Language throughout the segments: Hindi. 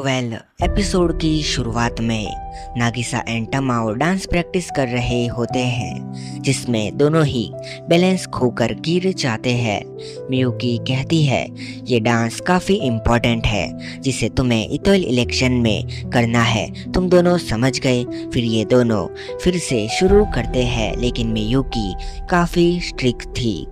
एपिसोड की शुरुआत में नागिसा एंड तमाओ डांस प्रैक्टिस कर रहे होते हैं, जिसमें दोनों ही बैलेंस खोकर गिर जाते हैं। मियुकी कहती है ये डांस काफ़ी इम्पोर्टेंट है जिसे तुम्हें इतोल इलेक्शन में करना है, तुम दोनों समझ गए। फिर ये दोनों फिर से शुरू करते हैं, लेकिन मियुकी काफ़ी स्ट्रिक्ट थी।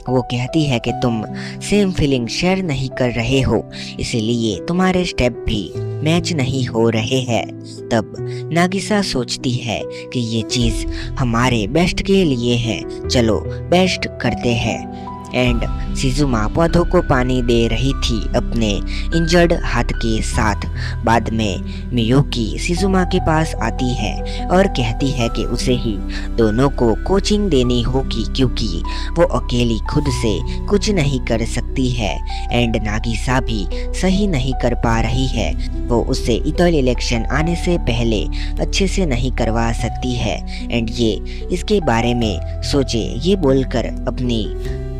वो कहती है कि तुम सेम फीलिंग शेयर नहीं कर रहे हो, इसीलिए तुम्हारे स्टेप भी मैच नहीं हो रहे हैं। तब नागिसा सोचती है कि ये चीज़ हमारे बेस्ट के लिए है, चलो बेस्ट करते हैं। एंड शिजुमा पौधों को पानी दे रही थी अपने इंजर्ड हाथ के साथ। बाद में मियुकी शिजुमा के पास आती है और कहती है कि उसे ही दोनों को कोचिंग देनी होगी, क्योंकि वो अकेली खुद से कुछ नहीं कर सकती है। एंड नागिसा भी सही नहीं कर पा रही है, वो उससे इतोल इलेक्शन आने से पहले अच्छे से नहीं करवा सकती है। एंड ये इसके बारे में सोचे ये बोलकर अपनी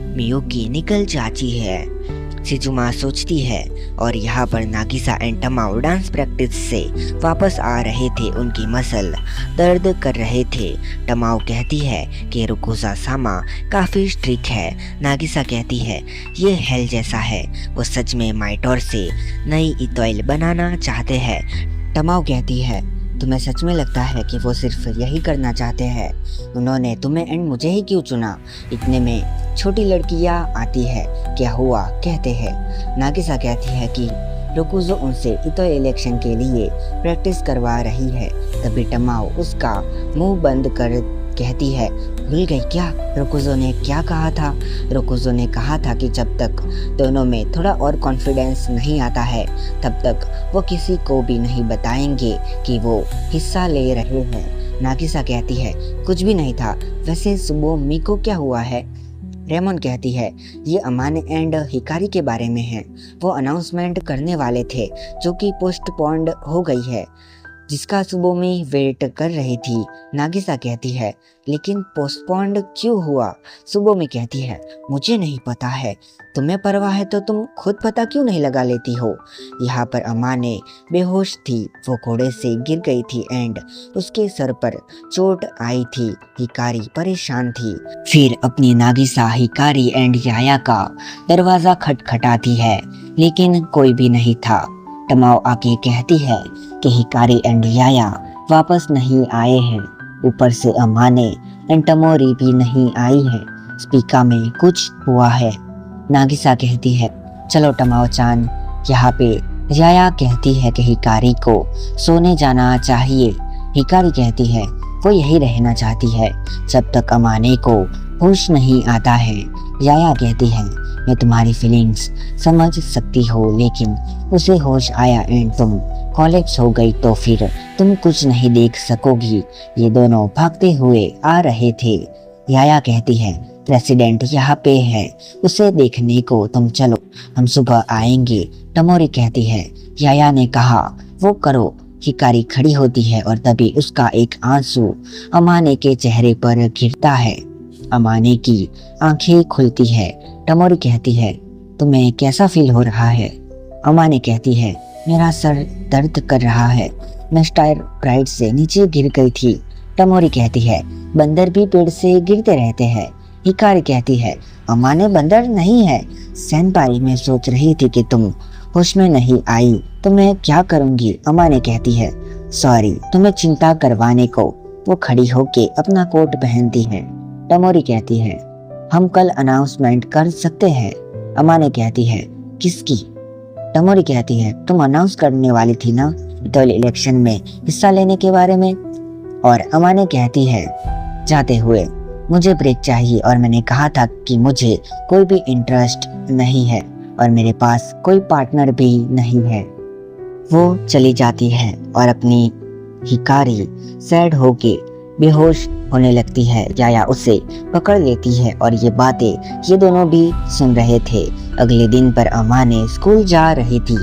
मियुकी निकल जाती है। शिजुमा सोचती है और यहाँ पर नागिसा एंड तमाओ डांस प्रैक्टिस से वापस आ रहे थे, उनकी मसल दर्द कर रहे थे। तमाओ कहती है कि रुकुजा सामा काफ़ी स्ट्रिक्ट है। नागिसा कहती है ये हेल जैसा है, वो सच में माइटोर से नई इतोइल बनाना चाहते हैं। तमाओ कहती है तुम्हें सच में लगता है कि वो सिर्फ यही करना चाहते हैं? उन्होंने तुम्हें एंड मुझे ही क्यों चुना? इतने में छोटी लड़कियां आती है, क्या हुआ कहते हैं। नागिसा कहती है कि रोकुजो उनसे इतोइल इलेक्शन के लिए प्रैक्टिस करवा रही है। तभी तमाओ उसका मुंह बंद कर कहती है भूल गई क्या रोकुजो ने क्या कहा था? रोकुजो ने कहा था कि जब तक दोनों में थोड़ा और कॉन्फिडेंस नहीं आता है तब तक वो किसी को भी नहीं बताएंगे कि वो हिस्सा ले रहे हैं। नागिसा कहती है कुछ भी नहीं था, वैसे सुबह मी को क्या हुआ है? रेमन कहती है ये अमाने एंड हिकारी के बारे में है, वो अनाउंसमेंट करने वाले थे जो कि पोस्टपोन्ड हो गई है, जिसका सुबोमी वेट कर रही थी। नागिसा कहती है लेकिन पोस्टपोन्ड क्यों हुआ? सुबोमी कहती है मुझे नहीं पता है, तुम्हें परवाह है तो तुम खुद पता क्यों नहीं लगा लेती हो? यहाँ पर अमाने बेहोश थी, वो घोड़े से गिर गई थी एंड उसके सर पर चोट आई थी। हिकारी परेशान थी। फिर अपनी नागिसा हिकारी एंड याया का दरवाज़ा खटखटाती है, लेकिन कोई भी नहीं था। तमाओ आके कहती है कि हिकारी एंड याया वापस नहीं आए हैं, ऊपर से अमाने एंड तमोरी भी नहीं आई है, स्पीका में कुछ हुआ है। नागिसा कहती है चलो तमाओ चान। यहाँ पे याया कहती है कि हिकारी को सोने जाना चाहिए। हिकारी कहती है वो यही रहना चाहती है जब तक अमाने को होश नहीं आता है। याया कहती है मैं तुम्हारी फीलिंग्स समझ सकती हो, लेकिन उसे होश आया एंड तुम कोलैप्स हो गई तो फिर तुम कुछ नहीं देख सकोगी। ये दोनों भागते हुए आ रहे थे। याया कहती है प्रेसिडेंट यहाँ पे है, उसे देखने को तुम चलो, हम सुबह आएंगे। तमोरी कहती है याया ने कहा वो करो। हिकारी खड़ी होती है और तभी उसका एक आंसू अमाने के चेहरे पर गिरता है। अमाने की आंखें खुलती है। तमोरी कहती है तुम्हें कैसा फील हो रहा है? अमाने कहती है मेरा सर दर्द कर रहा है, मैं स्टायर राइड से नीचे गिर गई थी। तमोरी कहती है बंदर भी पेड़ से गिरते रहते हैं। हिकारी कहती है अमाने बंदर नहीं है सेनपाई, मैं सोच रही थी कि तुम होश में नहीं आई तो मैं क्या करूंगी। अमाने कहती है सॉरी तुम्हें चिंता करवाने को। वो खड़ी होके अपना कोट पहनती है। तमोरी कहती है हम कल अनाउंसमेंट कर सकते हैं। अमाने कहती है किसकी? तमोरी कहती है तुम अनाउंस करने वाली थी ना इतोइल इलेक्शन में हिस्सा लेने के बारे में। और अमाने कहती है जाते हुए मुझे ब्रेक चाहिए और मैंने कहा था कि मुझे कोई भी इंटरेस्ट नहीं है और मेरे पास कोई पार्टनर भी नहीं है। वो चली जाती है और अपनी हिकारी सैड होके बेहोश होने लगती है। याया उसे पकड़ लेती है और ये बातें ये दोनों भी सुन रहे थे। अगले दिन पर अमाने स्कूल जा रही थी,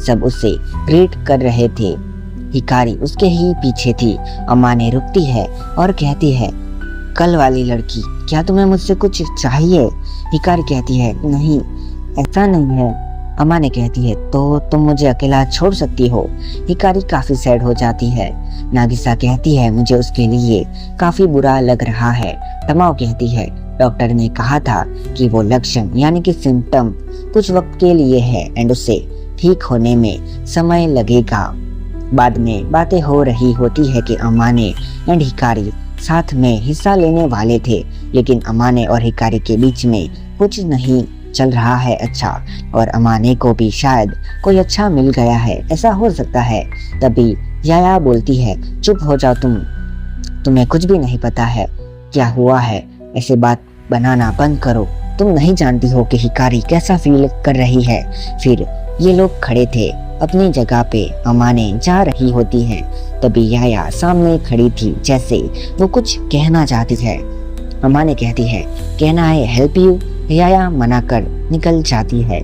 सब उसे ग्रीट कर रहे थे। हिकारी उसके ही पीछे थी। अमाने रुकती है और कहती है कल वाली लड़की क्या तुम्हें मुझसे कुछ चाहिए? हिकारी कहती है नहीं ऐसा नहीं है, अमाने कहती है तो तुम मुझे अकेला छोड़ सकती हो। हिकारी काफी सैड हो जाती है। नागिसा कहती है मुझे उसके लिए काफी बुरा लग रहा है। तमाओ कहती है डॉक्टर ने कहा था कि वो लक्षण यानी कि सिम्टम कुछ वक्त के लिए है एंड उसे ठीक होने में समय लगेगा। बाद में बातें हो रही होती है कि अमाने एंड हिकारी साथ में हिस्सा लेने वाले थे, लेकिन अमाने और हिकारी के बीच में कुछ नहीं चल रहा है अच्छा, और अमाने को भी शायद कोई अच्छा मिल गया है, ऐसा हो सकता है। तभी याया बोलती है चुप हो जाओ तुम्हें कुछ भी नहीं पता है क्या हुआ है, ऐसे बात बनाना बंद करो। तुम नहीं जानती हो कि हिकारी कैसा फील कर रही है। फिर ये लोग खड़े थे अपनी जगह पे, अमाने जा रही होती है। तभी याया सामने खड़ी थी जैसे वो कुछ कहना चाहती है। अमाने कहती है कहना है हेल्प यू। याया मना कर निकल जाती है।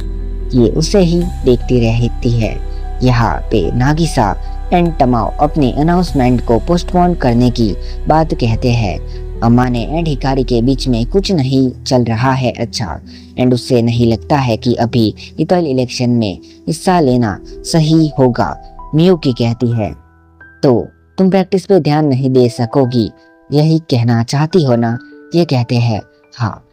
ये उसे ही देखती रहती है। यहाँ पे नागिसा एंड तमाओ अपने अनाउंसमेंट को पोस्टपोन करने की बात कहते हैं। अमाने एंड हिकारी के बीच में कुछ नहीं चल रहा है अच्छा, एंड उससे नहीं लगता है कि अभी इतोइल इलेक्शन में हिस्सा लेना सही होगा। मियुकी कहती है तो तुम प्रैक्टिस पे ध्यान नहीं दे सकोगी, यही कहना चाहती हो ना। ये कहते हैं हाँ।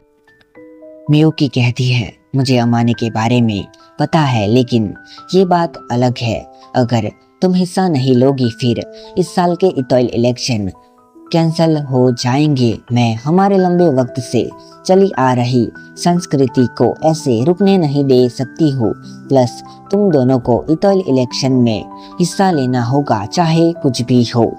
मियुकी कहती है मुझे अमाने के बारे में पता है, लेकिन ये बात अलग है। अगर तुम हिस्सा नहीं लोगी फिर इस साल के इतोइल इलेक्शन कैंसल हो जाएंगे। मैं हमारे लंबे वक्त से चली आ रही संस्कृति को ऐसे रुकने नहीं दे सकती हूँ। प्लस तुम दोनों को इतोइल इलेक्शन में हिस्सा लेना होगा चाहे कुछ भी हो।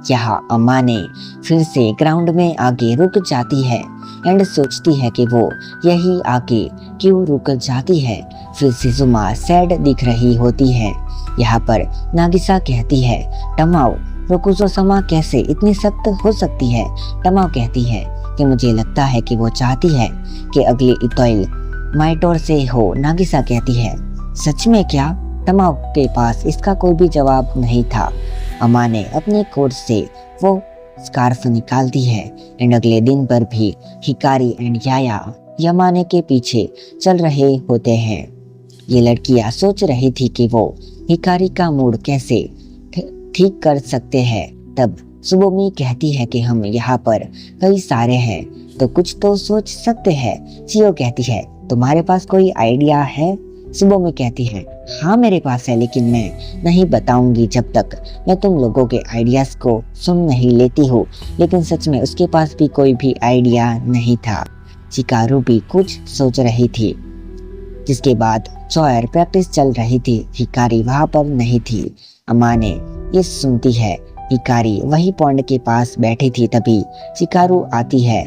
यहाँ अमाने फिर से ग्राउंड में आगे रुक जाती है एंड सोचती है कि वो यही आगे क्यों रुक जाती है। फिर सिजुमा सैड दिख रही होती है। यहाँ पर नागिसा कहती है तमाओ रोकुजो समा कैसे इतनी सख्त हो सकती है। तमाओ कहती है कि मुझे लगता है कि वो चाहती है कि अगली इतोइल माइटोर से हो। नागिसा कहती है सच में क्या। तमाओ के पास इसका कोई भी जवाब नहीं था। अमाने अपने कोट से वो स्कार्फ निकालती है एंड अगले दिन पर भी हिकारी एंड याया अमाने के पीछे चल रहे होते हैं। ये लड़कियां सोच रही थी कि वो हिकारी का मूड कैसे ठीक कर सकते हैं। तब सुबोमी कहती है कि हम यहाँ पर कई सारे हैं तो कुछ तो सोच सकते हैं। चियो कहती है तुम्हारे पास कोई आइडिया है। सुबोमी कहती है हाँ मेरे पास है, लेकिन मैं नहीं बताऊंगी जब तक मैं तुम लोगों के आइडियाज को सुन नहीं लेती हूँ। लेकिन सच में उसके पास भी कोई भी आइडिया नहीं था। चिकारू भी कुछ सोच रही थी। जिसके बाद चोयर प्रैक्टिस चल रही थी। हिकारी वहां पर नहीं थी। अमाने ये सुनती है। हिकारी वही पॉइंट के पास बैठी थी। तभी चिकारू आती है।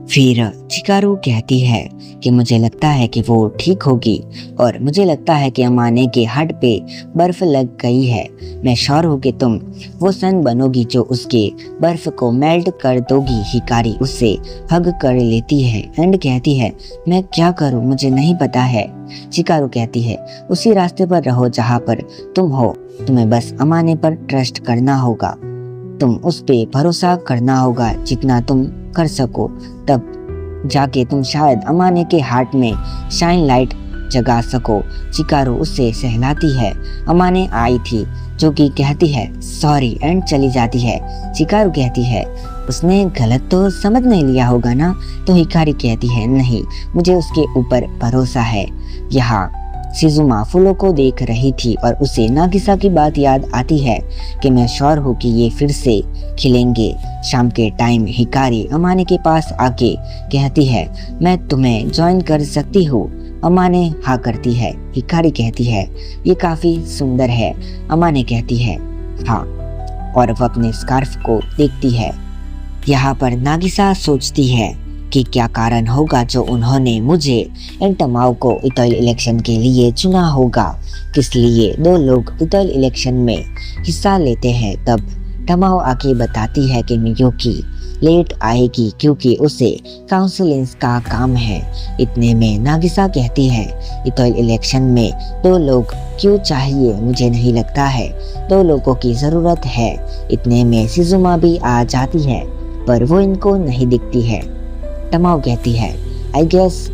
फिर चिकारू कहती है कि मुझे लगता है कि वो ठीक होगी, और मुझे लगता है कि अमाने के हड पे बर्फ लग गई है। मैं श्योर हूँ कि तुम वो सन बनोगी जो उसके बर्फ को मेल्ट कर दोगी। हिकारी उससे हग कर लेती है एंड कहती है मैं क्या करूँ मुझे नहीं पता है। चिकारू कहती है उसी रास्ते पर रहो जहाँ पर तुम हो। तुम्हें बस अमाने पर ट्रस्ट करना होगा। तुम उस पे भरोसा करना होगा जितना तुम कर सको, तब जाके तुम शायद अमाने के हार्ट में शाइन लाइट जगा सको। चिकारू उससे सहलाती है। अमाने आई थी जो कि कहती है सॉरी एंड चली जाती है। चिकारू कहती है उसने गलत तो समझ नहीं लिया होगा ना। तो हिकारी कहती है नहीं, मुझे उसके ऊपर भरोसा है। यहाँ सिजुमा फूलों को देख रही थी और उसे नागिसा की बात याद आती है कि मैं श्योर हूँ कि ये फिर से खिलेंगे। शाम के टाइम हिकारी अमाने के पास आके कहती है मैं तुम्हें ज्वाइन कर सकती हूँ। अमाने हाँ करती है। हिकारी कहती है ये काफी सुंदर है। अमाने कहती है हाँ, और वह अपने स्कार्फ को देखती है। यहाँ पर नागिसा सोचती है कि क्या कारण होगा जो उन्होंने मुझे एंड तमाओ को इतोइल इलेक्शन के लिए चुना होगा। किस लिए दो लोग इतोइल इलेक्शन में हिस्सा लेते हैं। तब तमाओ आके बताती है कि मियुकी लेट आएगी क्योंकि उसे काउंसलिंग का काम है। इतने में नागिसा कहती है इतोइल इलेक्शन में दो लोग क्यों चाहिए, मुझे नहीं लगता है 2 लोगों की जरूरत है। इतने में सिजुमा भी आ जाती है पर वो इनको नहीं दिखती है। तमाओ कहती है आई गेस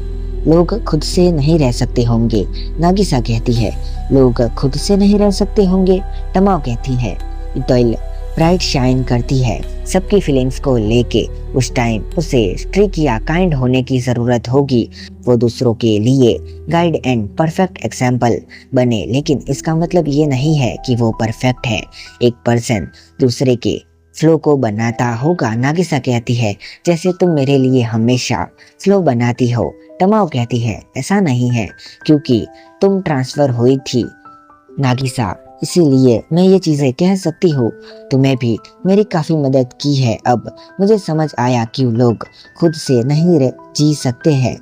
लोग खुद से नहीं रह सकते होंगे, नागिसा कहती है। लोग खुद से नहीं रह सकते होंगे, तमाओ कहती है। इतोइल ब्राइट शाइन करती है। सबकी फीलिंग्स को लेके उस टाइम उसे स्ट्रिक या काइंड होने की ज़रूरत होगी। वो दूसरों के लिए गाइड एंड परफेक्ट एग्जाम्पल बने, लेकिन इसका मतलब ये नहीं है कि वो परफेक्ट है। एक पर्सन दूसरे के फ्लो को बनाता होगा, नागिसा कहती है, जैसे तुम मेरे लिए हमेशा फ्लो बनाती हो। तमाओ कहती है, ऐसा नहीं है क्योंकि तुम ट्रांसफ़र हुई थी नागिसा, इसीलिए मैं ये चीज़ें कह सकती हूँ। तुम्हें भी मेरी काफ़ी मदद की है। अब मुझे समझ आया कि लोग खुद से नहीं जी सकते हैं,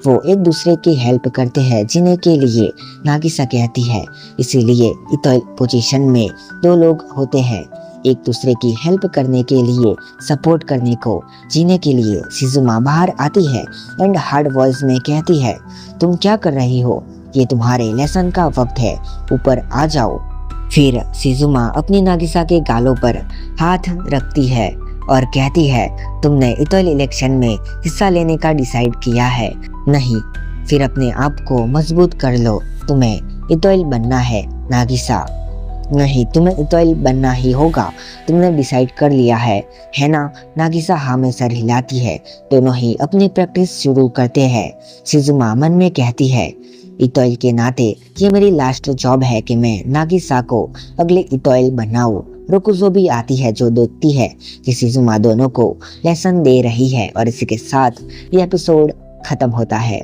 वो एक दूसरे की हेल्प करते हैं जीने के लिए, नागिसा कहती है। इसीलिए इतोइल पोजीशन में दो लोग होते हैं, एक दूसरे की हेल्प करने के लिए, सपोर्ट करने को, जीने के लिए। शिजुमा बाहर आती है एंड हार्ड वॉइस में कहती है, तुम क्या कर रही हो? ये तुम्हारे लेसन का वक्त है, ऊपर आ जाओ। फिर शिजुमा अपनी नागिसा के गालों पर हाथ रखती है और कहती है, तुमने इतोइल इलेक्शन में हिस्सा लेने का डिसाइड किया है? नहीं, फिर अपने आप को मजबूत कर लो। तुम्हें इतोइल बनना है नागिसा। नहीं, तुम्हें इतोइल बनना ही होगा। तुमने डिसाइड कर लिया है ना? नागिसा हाँ में सर हिलाती है। दोनों ही अपनी प्रैक्टिस शुरू करते हैं। शिजुमा मन में कहती है, इतोइल के नाते ये मेरी लास्ट जॉब है कि मैं नागिसा को अगले इतोइल बनाऊं। रोकुजो भी आती है जो देखती है कि शिजुमा दोनों को लेसन दे रही है और इसी के साथ ये एपिसोड खत्म होता है।